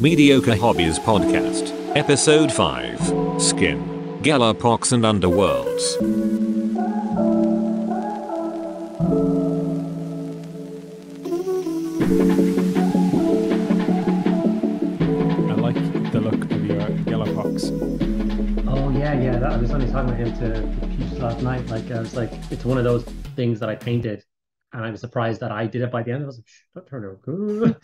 Mediocre Hobbies Podcast, Episode 5, Skin, Galapox and Underworlds. I like the look of your Galapox. Oh yeah. I was only talking to him to Peach last night. I was like, it's one of those things that I painted, and I was surprised that I did it by the end. I was like, "Shh, that turned out good."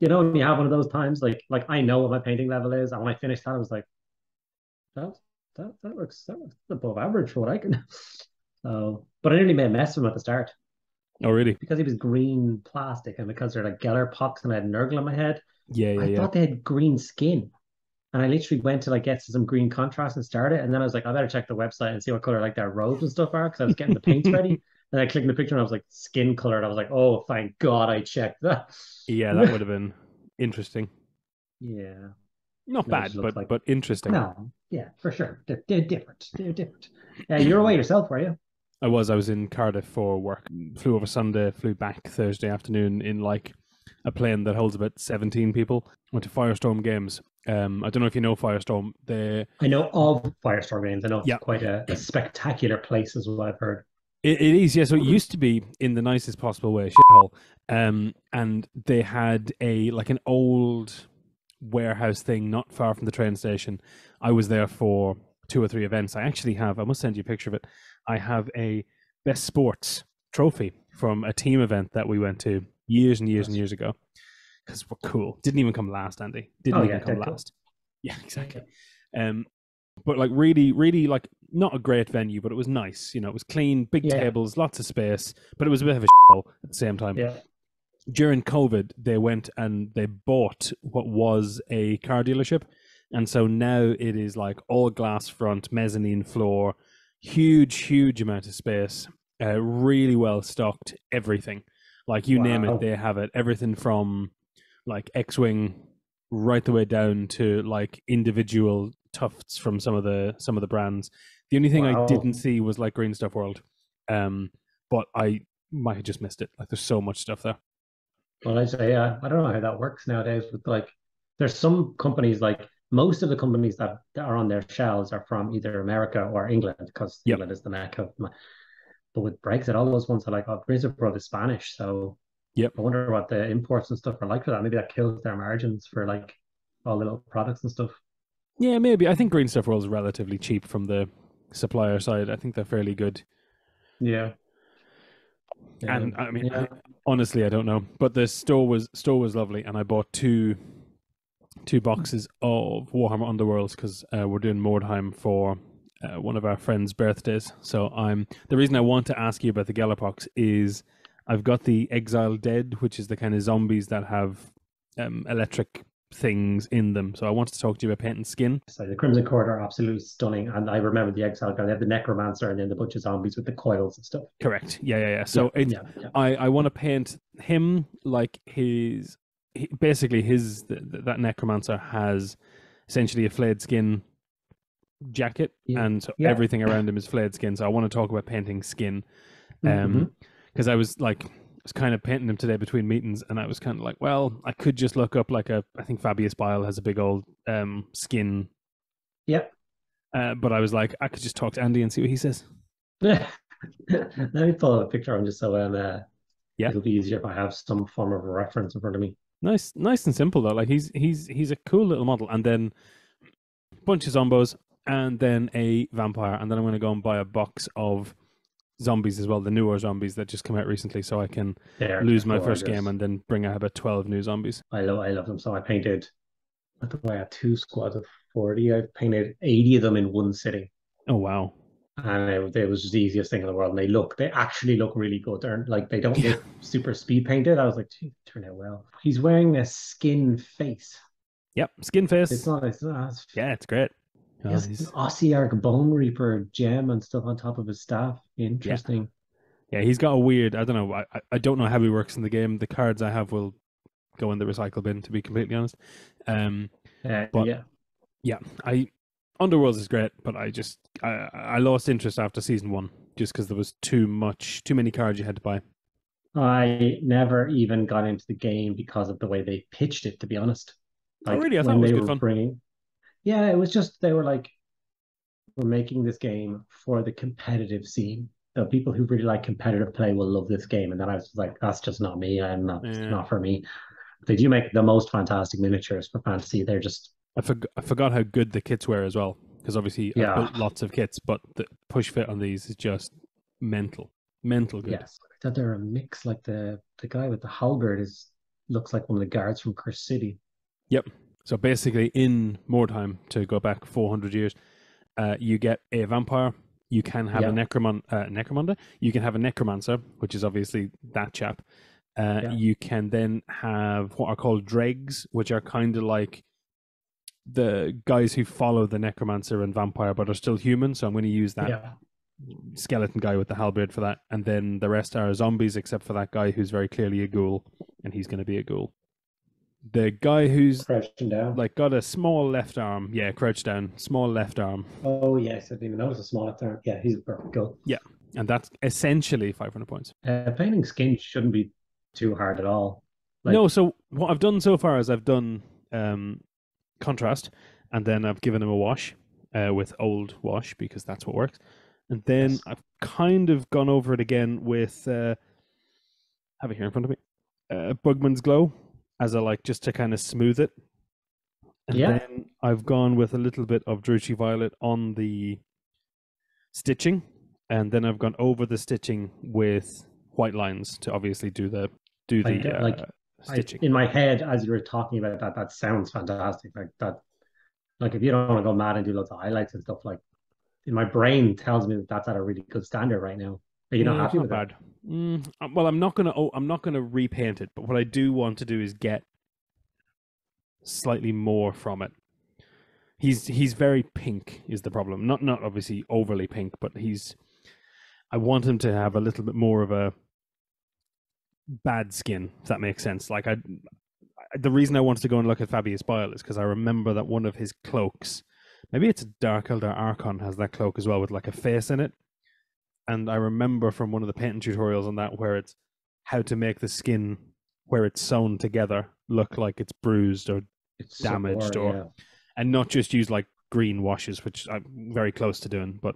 When you have one of those times, like I know what my painting level is, and when I finished that, I was like, that that looks above average for what I can. So, but I nearly made a mess of him at the start Oh, really? because he was green plastic, and because they're like Geller pox, and I had Nurgle on my head. I Yeah. thought they had green skin. And I literally went to like get some green contrast and start it. And then I was like, I better check the website and see what color like their robes and stuff are because I was getting the paints ready. And I clicked the picture and I was like, skin color. And I was like, oh, thank God I checked that. Yeah, that would have been interesting. Yeah. Not No, it bad, just looks like but interesting. no, yeah, for sure. They're different. They're different. Yeah, you're away yourself, were you? I was in Cardiff for work. Flew over Sunday, flew back Thursday afternoon in like a plane that holds about 17 people. Went to Firestorm Games. I don't know if you know Firestorm. I know of Firestorm Games. I know it's Yeah, quite a spectacular place, is what I've heard. it is. Yeah, so it used to be in the nicest possible way, shithole. And they had an old warehouse thing not far from the train station. I was there for 2 or 3 events. I must send you a picture of it. I have a best sports trophy from a team event that we went to years and years and years ago. Because we're cool. Didn't even come last, Andy. Didn't even come last. Cool. Yeah, exactly. But like really like not a great venue, but it was nice. You know, it was clean, big tables, lots of space, but it was a bit of a shithole at the same time. Yeah. During COVID, they went and they bought what was a car dealership. And so now it is like all glass front, mezzanine floor, huge amount of space, really well stocked, everything. Like you name it, they have it. Everything from like X-Wing right the way down to like individual tufts from some of the brands. The only thing I didn't see was like Green Stuff World. But I might have just missed it. Like there's so much stuff there. Well, I say, I don't know how that works nowadays with like, there's some companies like most of the companies that are on their shelves are from either America or England because England is the mecca. But with Brexit, all those ones are like, oh, British World is Spanish. So I wonder what the imports and stuff are like for that. Maybe that kills their margins for like all the little products and stuff. Yeah, maybe. I think Green Stuff World is relatively cheap from the supplier side. I think they're fairly good. Yeah. And I mean, honestly, I don't know. But the store was lovely, and I bought two boxes of Warhammer Underworlds because we're doing Mordheim for one of our friends' birthdays. So the reason I want to ask you about the Galapox is I've got the Exile Dead, which is the kind of zombies that have electric things in them. So I wanted to talk to you about painting skin. So the Crimson Court are absolutely stunning, and I remember the Exile guy. They have the Necromancer and then the bunch of zombies with the coils and stuff. Correct. Yeah. So I want to paint him like that Necromancer has essentially a flayed skin jacket, and so everything around him is flayed skin. So I want to talk about painting skin, because I was kind of painting him today between meetings, and I was kind of like, well, I could just look up I think Fabius Bile has a big old skin. Yep. But I was like, I could just talk to Andy and see what he says. Let me pull up a picture on just so it'll be easier if I have some form of reference in front of me. Nice and simple though. Like he's a cool little model, and then a bunch of zombos, and then a vampire, and then I'm going to go and buy a box of zombies as well, the newer zombies that just come out recently, so I can lose my first game and then bring out about 12 new zombies. I love them. So I painted, I think I had 2 squads of 40. I painted 80 of them in one sitting. Oh wow. And it was just the easiest thing in the world. And they actually look really good. They don't look super speed painted. I was like, gee, turned out well. He's wearing a skin face. Yep, skin face. It's not. Yeah, it's great. He has an Ossiarch Bone Reaper gem and stuff on top of his staff. Interesting. Yeah, he's got a weird. I don't know. I don't know how he works in the game. The cards I have will go in the recycle bin, to be completely honest. Underworlds is great, but I lost interest after season 1 just because there was too many cards you had to buy. I never even got into the game because of the way they pitched it, to be honest. Oh, Like really? I thought it when was they good were fun. bringing, yeah, it was just they were like, we're making this game for the competitive scene. The people who really like competitive play will love this game. And then I was like, that's just not me. I'm not, it's Yeah. not for me. They do make the most fantastic miniatures for fantasy. They're just, I forgot how good the kits were as well, because obviously I've yeah, built lots of kits, but the push fit on these is just mental, mental good. yes. That they're a mix. Like the guy with the halberd is looks like one of the guards from Curse City. Yep. So basically, in more time to go back 400 years, you get a vampire. You can have a Yeah, necromunda. You can have a necromancer, which is obviously that chap. yeah, You can then have what are called dregs, which are kind of like the guys who follow the necromancer and vampire, but are still human. So I'm going to use that yeah. skeleton guy with the halberd for that, and then the rest are zombies, except for that guy who's very clearly a ghoul, and he's going to be a ghoul. The guy who's Crouching down. like got a small left arm, yeah, crouched down, small left arm, Oh yes, I didn't even notice a small there. Yeah, he's a perfect goal. yeah, and that's essentially 500 points. Painting skin shouldn't be too hard at all. No, Like, so what I've done so far is I've done contrast, and then I've given him a wash with old wash because that's what works, and then yes, I've kind of gone over it again with have it here in front of me, Bugman's Glow as a like just to kind of smooth it, and yeah, then I've gone with a little bit of Druchii Violet on the stitching, and then I've gone over the stitching with white lines to obviously do the like I stitching. in my head as you were talking about that, that sounds fantastic. Like that, like if you don't want to go mad and do lots of highlights and stuff, like in my brain tells me that that's at a really good standard right now. Are you not Yeah, it's happy not with it? bad. Well, I'm not gonna. Oh, I'm not gonna repaint it. But what I do want to do is get slightly more from it. He's very pink is the problem. Not obviously overly pink, but he's. I want him to have a little bit more of a bad skin, if that makes sense. Like the reason I wanted to go and look at Fabius Bile is because I remember that one of his cloaks, maybe it's a Dark Elder Archon, has that cloak as well with like a face in it. And I remember from one of the painting tutorials on that where it's how to make the skin where it's sewn together look like it's bruised or It's damaged, sore, or yeah. and not just use like green washes, which I'm very close to doing, but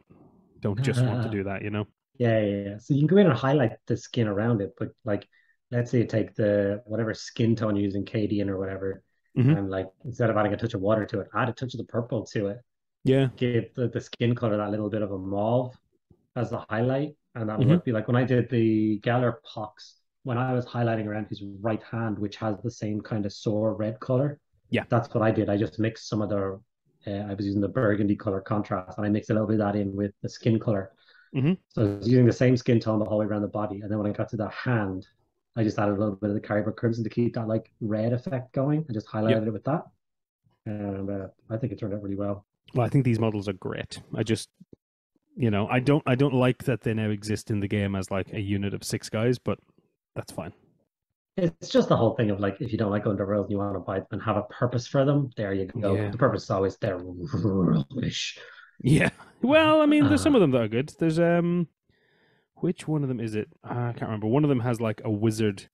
don't just want to do that, you know? Yeah, yeah, yeah. So you can go in and highlight the skin around it, but like, let's say you take the whatever skin tone you're using, Cadian or whatever, Hmm. and like instead of adding a touch of water to it, add a touch of the purple to it. Yeah. Give the skin color that little bit of a mauve as the highlight, and that'll Hmm. work. Be like when I did the Galar pox, when I was highlighting around his right hand, which has the same kind of sore red color. Yeah. That's what I did. I just mixed some of the, I was using the burgundy color contrast, and I mixed a little bit of that in with the skin color. Hmm. So I was using the same skin tone the whole way around the body, and then when I got to the hand, I just added a little bit of the Kyber Crimson to keep that like red effect going. I just Yep. highlighted it with that, and I think it turned out really well. Well, I think these models are great. I just, I don't like that they now exist in the game as like a unit of 6 guys, but that's fine. It's just the whole thing of like if you don't like underworld and you want to buy them and have a purpose for them, there you go. But Yeah. the purpose is always there. Rubbish. Yeah. Well, I mean, there's some Uh, of them that are good. There's which one of them is it? I can't remember. One of them has like a wizard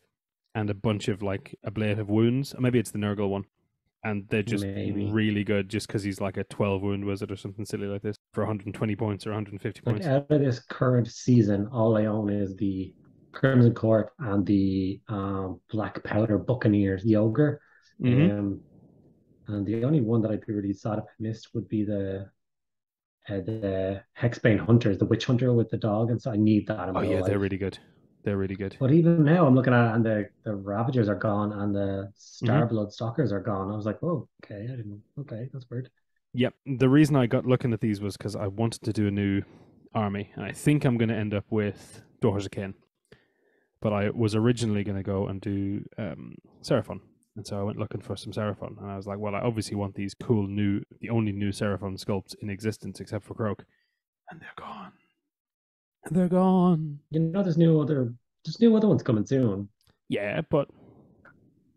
and a bunch of like ablative wounds. Or maybe it's the Nurgle one. And they're just maybe. really good just because he's like a 12 wound wizard or something silly like this for 120 points or 150 Like points. out of this current season, all I own is the Crimson Court and the Black Powder Buccaneers, the Ogre. Hmm. Um, and the only one that I'd be really sad if I missed would be the Hexbane Hunters, the Witch Hunter with the dog, and so I need that in Oh my yeah, they're life. really good. They're really good. But even now, I'm looking at it, and the Ravagers are gone, and the Hmm. Starblood Stalkers are gone. I was like, oh, okay, I didn't. Okay, that's weird. Yep. The reason I got looking at these was because I wanted to do a new army, and I think I'm going to end up with Daughters of Cain. But I was originally going to go and do Seraphon. And so I went looking for some Seraphon. And I was like, well, I obviously want these cool the only new Seraphon sculpts in existence except for Croak. And they're gone. And they're gone. You know, there's new other ones coming soon. Yeah, but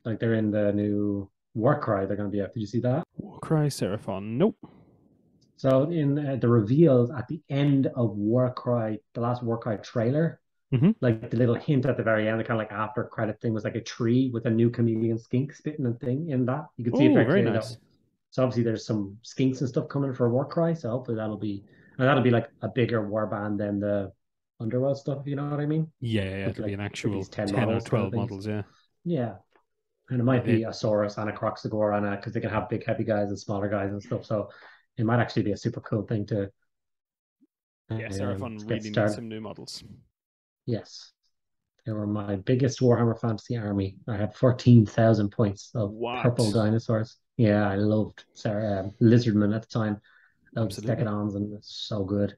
Like they're in the new Warcry. They're going to be out. Did you see that? Warcry Seraphon. Nope. So in the reveals at the end of Warcry, the last Warcry trailer, Hmm. Like the little hint at the very end, the kind of like after credit thing was like a tree with a new chameleon skink spitting and thing in that. You could see it Oh, very very clearly that. nice. So obviously there's some skinks and stuff coming for Warcry. So hopefully that'll be like a bigger warband than the Underworld stuff, if you know what I mean? Yeah, yeah, yeah, With it'll be like an with these actual 10 10 or models kind of 12 things. models, yeah. Yeah. And it Yeah, might they be a Saurus and a Croxagore and a because they can have big heavy guys and smaller guys and stuff. So it might actually be a super cool thing yeah, Seraphon to get really needs started. some new models. Yes. They were my biggest Warhammer Fantasy army. I had 14,000 points of purple What? dinosaurs. Yeah, I loved Lizardman at the time. Loved Absolutely. Decadons, and it's so good.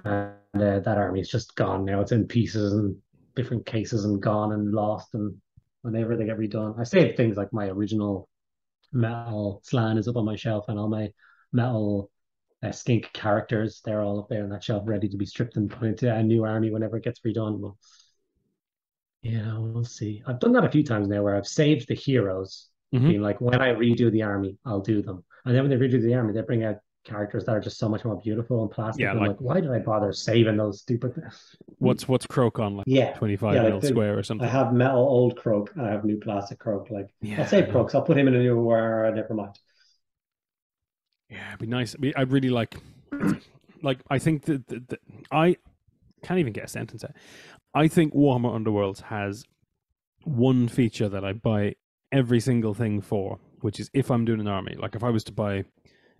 And that army is just gone now. It's in pieces and different cases and gone and lost. And whenever they get redone, I saved things like my original metal slan is up on my shelf, and all my metal skink characters, they're all up there on that shelf, ready to be stripped and put into a new army whenever it gets redone. But yeah, we'll see. I've done that a few times now where I've saved the heroes, Hmm. being like, when I redo the army, I'll do them. And then when they redo the army, they bring out characters that are just so much more beautiful and plastic. Yeah, And I'm like like, why did I bother saving those stupid things? what's Croak on, like Yeah. 25 Yeah, like mil square or I something? have metal old Croak and I have new plastic Croak. Like, I'll Yeah, I save know. Croaks. I'll put him in a new war, never mind. Yeah, it'd be nice. I'd really like, I think that I can't even get a sentence out. I think Warhammer Underworlds has one feature that I buy every single thing for, which is if I'm doing an army. Like if I was to buy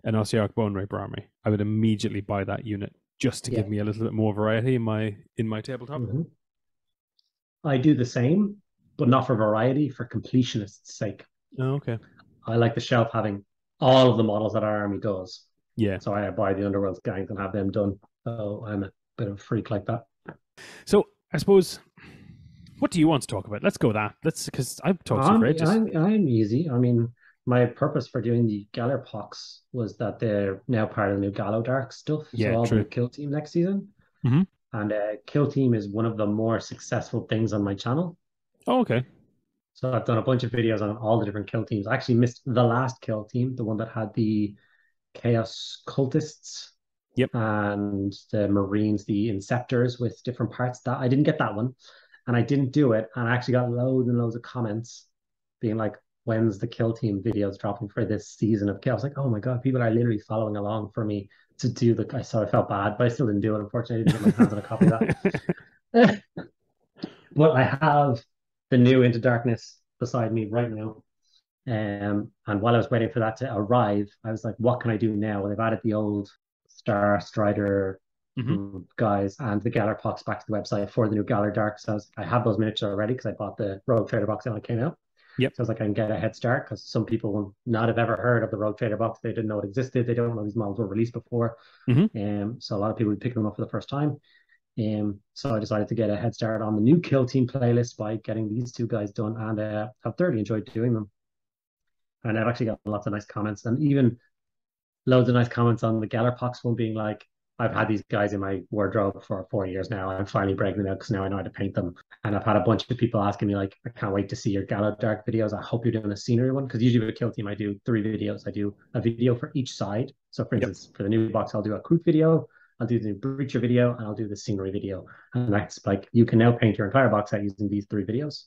an Ossiarch Bone Raper army, I would immediately buy that unit just to Yeah. give me a little bit more variety in my tabletop. Hmm. I do the same, but not for variety, for completionist's sake. Oh, okay. I like the shelf having all of the models that our army does. Yeah. So I buy the Underworld's gangs and have them done. So I'm a bit of a freak like that. So I suppose, what do you want to talk about? Let's go with that. Let's, because I've talked to you I'm for ages. I'm easy. I mean, my purpose for doing the Gallerpox was that they're now part of the new Gallo Dark stuff. So Yeah, I'll do true. a kill team next season. Hmm. And kill team is one of the more successful things on my channel. Oh, okay. So I've done a bunch of videos on all the different kill teams. I actually missed the last kill team, the one that had the Chaos Cultists Yep. and the Marines, the Inceptors with different parts. That I didn't get that one, and I didn't do it. And I actually got loads and loads of comments being like, "When's the kill team videos dropping for this season of kill?" I was like, "Oh my god, people are literally following along for me to do the." So I felt bad, but I still didn't do it. Unfortunately, I didn't get my hands on a copy of that. But I have the new Into Darkness beside me right now. And while I was waiting for that to arrive, I was like, what can I do now? Well, they've added the old Star Strider Hmm. guys and the Galler Pox back to the website for the new Galler Dark. So I have those miniatures already because I bought the Rogue Trader box when it came out. Yep. So I was like, I can get a head start because some people will not have ever heard of the Rogue Trader box. They didn't know it existed. They don't know these models were released before. Hmm. So a lot of people would pick them up for the first time. So I decided to get a head start on the new Kill Team playlist by getting these two guys done, and I've thoroughly enjoyed doing them. And I've actually got lots of nice comments, and even loads of nice comments on the Gallerpox one, being like, I've had these guys in my wardrobe for 4 years now. I'm finally breaking them out because now I know how to paint them. And I've had a bunch of people asking me, like, I can't wait to see your Gallo Dark videos. I hope you're doing a scenery one. Because usually with Kill Team, I do 3 videos. I do a video for each side. So, for Yep. instance, for the new box, I'll do a Kroot video, I'll do the new Breacher video, and I'll do the scenery video. And that's like, you can now paint your entire box out using these 3 videos.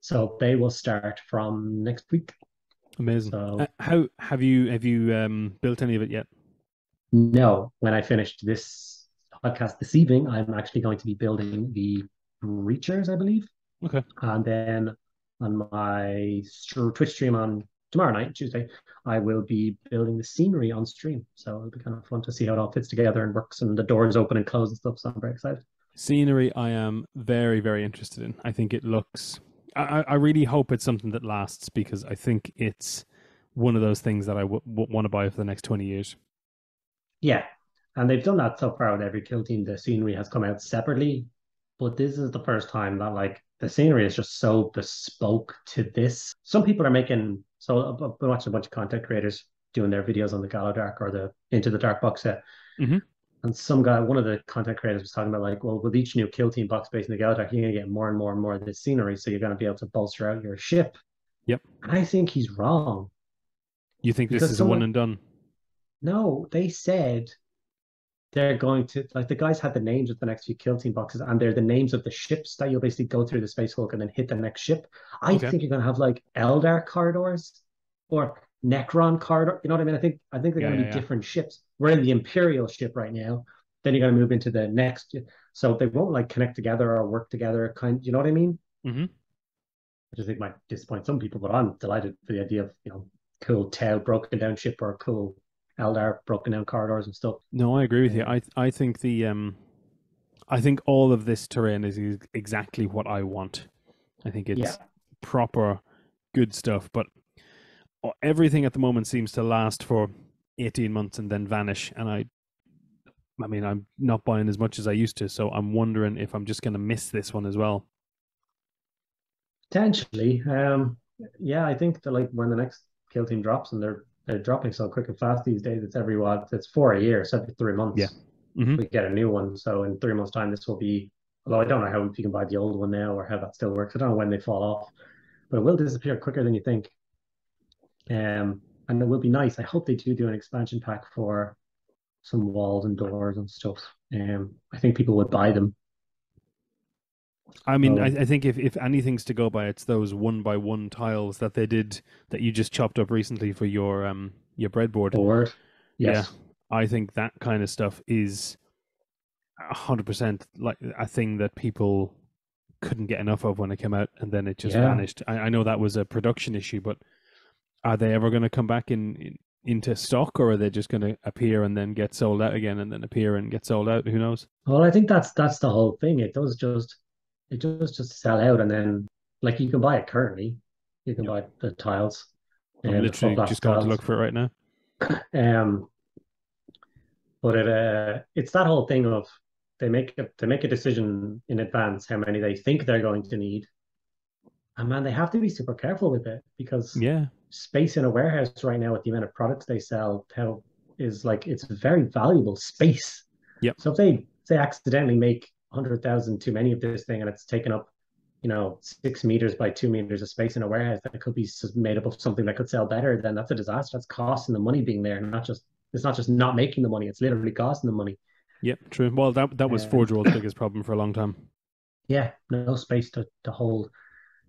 So they will start from next week. Amazing. So How have you built any of it yet? no, when I finished this podcast this evening, I'm actually going to be building the Reachers, I believe. Okay. And then on my Twitch stream on tomorrow night, Tuesday, I will be building the scenery on stream. So it'll be kind of fun to see how it all fits together and works and the doors open and close and stuff. So I'm very excited. Scenery, I am very, very interested in. I think it looks. I really hope it's something that lasts because I think it's one of those things that I want to buy for the next 20 years. Yeah. And they've done that so far with every kill team. The scenery has come out separately, but this is the first time that like the scenery is just so bespoke to this. Some people are making so I've been watching a bunch of content creators doing their videos on the Gallo Dark or the Into the Dark box set. Hmm. And some guy, one of the content creators was talking about like, well, with each new kill team box based in the Gallo Dark, you're gonna get more and more and more of this scenery. So you're gonna be able to bolster out your ship. Yep. And I think he's wrong. You think this Because is a one someone and done? no, they said they're going to like the guys had the names of the next few kill team boxes, and they're the names of the ships that you'll basically go through the Space Hulk and then hit the next ship. I Okay. think you're gonna have like Eldar corridors or Necron corridor. You know what I mean? I think they're Yeah, gonna yeah, be yeah. different ships. We're in the Imperial ship right now. Then you're gonna move into the next, so they won't like connect together or work together. You know what I mean? Hmm. I just think might disappoint some people, but I'm delighted for the idea of cool Tau broken down ship or cool Eldar broken down corridors and stuff. No, I agree with you. Um, I think I think all of this terrain is exactly what I want. I think yeah, it's proper good stuff, but everything at the moment seems to last for 18 months and then vanish. And I mean, I'm not buying as much as I used to, so I'm wondering if I'm just going to miss this one as well. potentially. Yeah, I think that like when the next kill team drops and they're dropping so quick and fast these days, it's every what it's 4 a year, so every three Yeah. months Hmm. we get a new one. So in 3 months' time, this will be. Although I don't know how if you can buy the old one now or how that still works. I don't know when they fall off, but it will disappear quicker than you think. And it will be nice. I hope they do an expansion pack for some walls and doors and stuff. I think people would buy them. I mean, So I think if anything's to go by, it's those one by one tiles that they did that you just chopped up recently for your breadboard. board, Yeah, yes, I think that kind of stuff is 100% like a thing that people couldn't get enough of when it came out, and then it just yeah. vanished. I know that was a production issue, but are they ever going to come back into stock, or are they just going to appear and then get sold out again, and then appear and get sold out? Who knows? Well, I think that's the whole thing. It does just sell out, and then like you can buy it currently. You can Yep. buy the tiles I'm and the full literally plastic just going to tiles. look for it right now. Um, but it's that whole thing of they make a decision in advance how many they think they're going to need. And man, they have to be super careful with it because Yeah. space in a warehouse right now with the amount of products they sell, how is like it's very valuable space. Yep. So if they accidentally make 100,000 too many of this thing and it's taken up, 6 meters by 2 meters of space in a warehouse that could be made up of something that could sell better, then that's a disaster. That's costing the money being there, not just it's not just not making the money, it's literally costing the money. Yep. True. Well, that was Um, Forge World's biggest problem for a long time. yeah, no space to hold.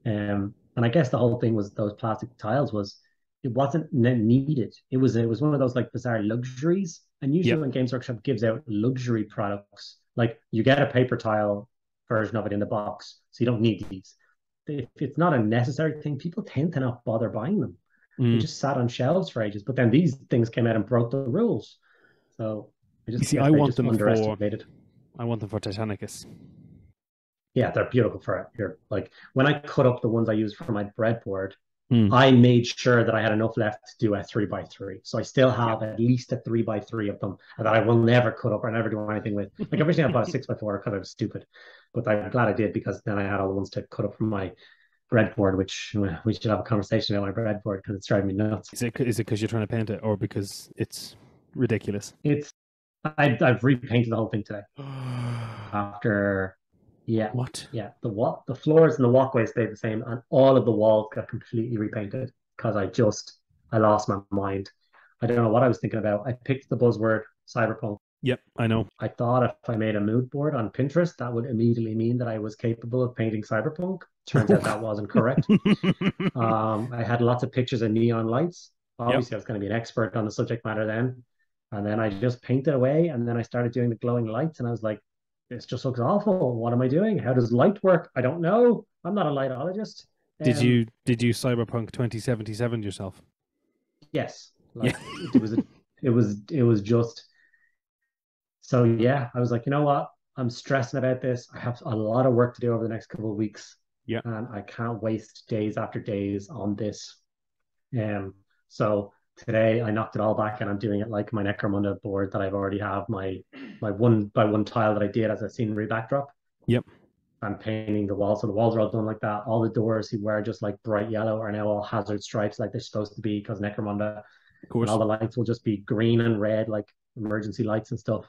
And I guess the whole thing was those plastic tiles was it wasn't needed. It was one of those like bizarre luxuries. And usually Yep. when Games Workshop gives out luxury products, like you get a paper tile version of it in the box, so you don't need these. If it's not a necessary thing, people tend to not bother buying them. They Mm. just sat on shelves for ages. But then these things came out and broke the rules. So I You just see, guess they just underestimated. I want them for Titanicus. Yeah, they're beautiful for it. You're like when I cut up the ones I use for my breadboard, Mm. I made sure that I had enough left to do a 3x3. So I still Yep. have at least a 3x3 of them and that I will never cut up or never do anything with. Like originally I bought a 6x4 because I was stupid, but I'm glad I did because then I had all the ones to cut up from my breadboard, which we should have a conversation about my breadboard because it's driving me nuts. Is it because you're trying to paint it, or because it's ridiculous? It's I've repainted the whole thing today after yeah What? yeah the floors and the walkways stayed the same and all of the walls got completely repainted because I lost my mind. I don't know what I was thinking about. I picked the buzzword cyberpunk. Yep, I know. I thought if I made a mood board on Pinterest that would immediately mean that I was capable of painting cyberpunk. Turns out that wasn't correct. I had lots of pictures of neon lights. Yep. Obviously I was going to be an expert on the subject matter then. And then I just painted away and then I started doing the glowing lights and I was like, this just looks awful. What am I doing? How does light work? I don't know. I'm not a lightologist. Did Um, you Cyberpunk 2077 yourself? yes, Yeah. like it was just so yeah. I was like, you know what? I'm stressing about this. I have a lot of work to do over the next couple of weeks, Yeah. and I can't waste days after days on this. So today I knocked it all back and I'm doing it like my Necromunda board that I've already have my one by one tile that I did as a scenery backdrop. Yep. I'm painting the walls, so the walls are all done like that. All the doors who were just like bright yellow are now all hazard stripes like they're supposed to be because Necromunda, Of and all course. the lights will just be green and red like emergency lights and stuff.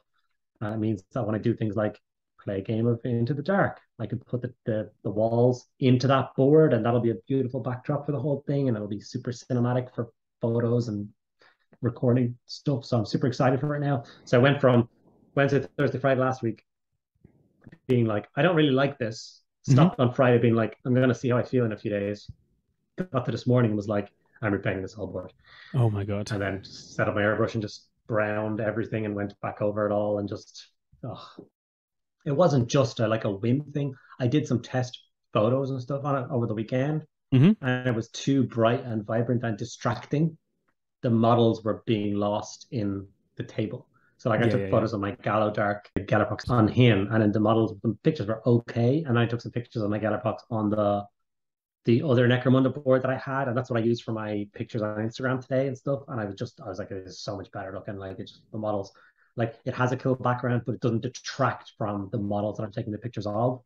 And it means that when I do things like play a game of Into the Dark, I can put the walls into that board, and that'll be a beautiful backdrop for the whole thing, and it'll be super cinematic for photos and recording stuff. So I'm super excited for it now. So I went from Wednesday, Thursday, Friday last week, being like, I don't really like this. Hmm. Stopped on Friday, being like, I'm gonna see how I feel in a few days. Got to this morning and was like, I'm repainting this whole board, Oh my god. and then just set up my airbrush and just browned everything and went back over it all and just, oh, it wasn't just a, like a whim thing. I did some test photos and stuff on it over the weekend, Hmm. and it was too bright and vibrant and distracting. The models were being lost in the table. So like I Yeah, took yeah, yeah. photos of my Gallo-Dark Galapox on him, and then the pictures were okay, and I took some pictures of my Galapox on the other Necromunda board that I had, and that's what I used for my pictures on Instagram today and stuff. And I was like, it is so much better looking. Like it's just the models, like it has a cool background, but it doesn't detract from the models that I'm taking the pictures of.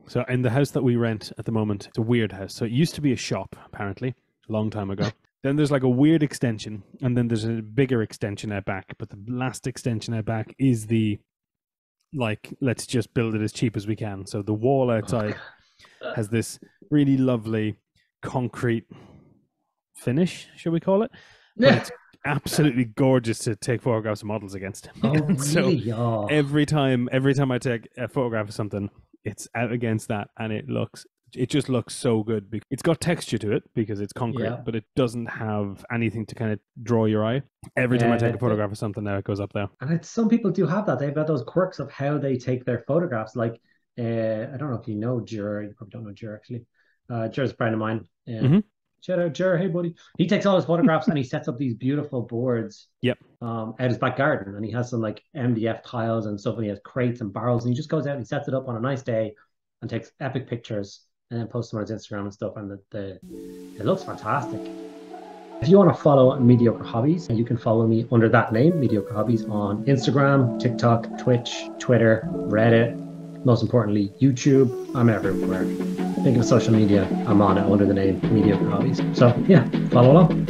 So in the house that we rent at the moment, it's a weird house. So it used to be a shop, apparently, a long time ago. Then there's like a weird extension, and then there's a bigger extension out back. But the last extension out back is the, like, let's just build it as cheap as we can. So the wall outside has this really lovely concrete finish, shall we call it? But it's absolutely gorgeous to take photographs of models against. Oh, really? So Oh. every time I take a photograph of something, it's out against that, and it just looks so good. It's got texture to it because it's concrete, Yeah. but it doesn't have anything to kind of draw your eye. Every time I take a Yeah. photograph of something, now it goes up there. And some people do have that. They've got those quirks of how they take their photographs. Like, I don't know if you know Jur. You probably don't know Jur, actually. Jur's a friend of mine. Mhm. Shout out Jur. Hey, buddy. He takes all his photographs and he sets up these beautiful boards Yep. out his back garden. And he has some like MDF tiles and stuff. And he has crates and barrels. And he just goes out and he sets it up on a nice day and takes epic pictures and then posts them on his Instagram and stuff. And it looks fantastic. If you want to follow Mediocre Hobbies, you can follow me under that name, Mediocre Hobbies, on Instagram, TikTok, Twitch, Twitter, Reddit, most importantly, YouTube. I'm everywhere. Think of social media, I'm on it under the name Mediocre Hobbies. So yeah, follow along.